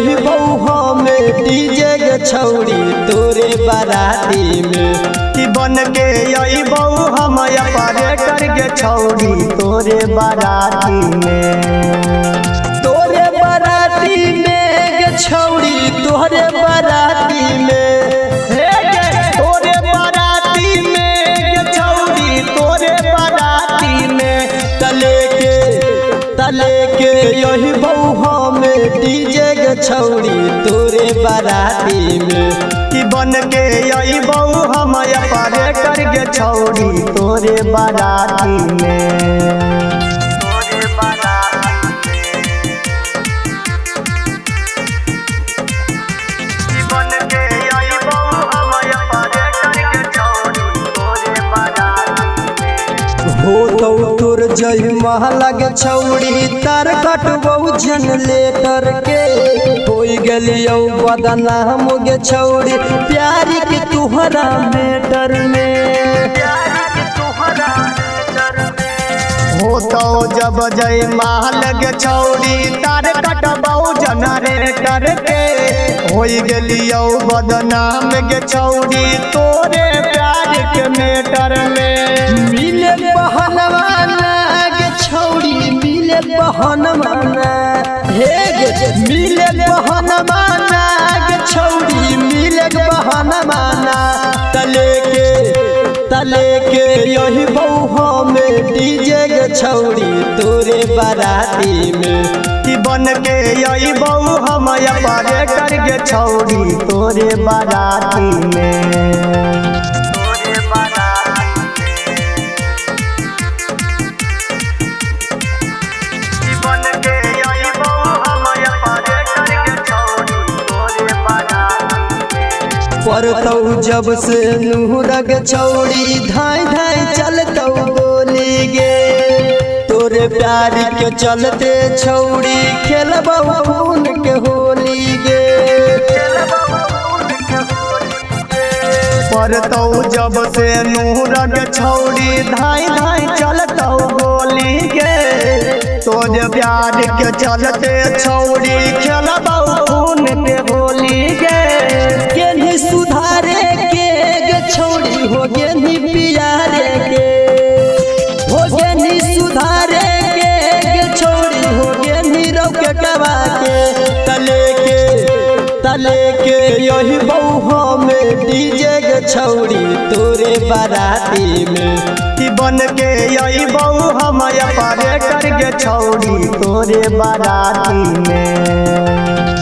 यही बउहा में डीजे के छौड़ी तोरे बाराती में कि बन के यही बहू हम ऑपरेटर के छौड़ी तोरे बाराती में तोरे बाराती में गे छौड़ी तोरे बाराती में तोरे बाराती में गे छौड़ी तोरे बाराती में तले के यही बउहा में डीजे के छौड़ी तोरे बाराती में कि बन के यही बहू हम ऑपरेटर के छौड़ी तोरे बाराती में हो तो तोर जय महला के छौड़ी तार कटबौ जनरेटर के होई गेलियो बदनाम गे छौड़ी प्यारी के तुहरा मेटर में हो तो जब जय महल के छौड़ी तार कटबौ जनरेटर के होई गेलियो बदनाम गे छौड़ी तोरे प्यार के मेटर में मिले बहनवाना गे छौड़ी मिले बहनवाना हे गे मिले बहनवाना गे छौड़ी मिले बहनवाना तले के यही बउहा में डीजे के छौड़ी तोरे बाराती में कि बन के यही बहू हम ऑपरेटर के छौड़ी तोरे बाराती में परतौ जब से नूरग छौड़ी धाई धाई चलतौ बोली गे तोरे प्यार के चलते छौड़ी खेलबौ खून के होली गे परतौ जब से नूरग छौड़ी धाई धाई चलतौ बोली गे तोरे प्यार के चलते छौड़ी खेलबौ खून के होली गे सुधारे के गे छौड़ी हो गेनी पियारे के हो गेनी सुधारे के गे छौड़ी हो गेनी रौकेटवा के तले के यही बउहा में डीजे के छौड़ी तोरे बाराती में कि बन के यही बहू हम ऑपरेटर के छौड़ी तोरे बाराती में।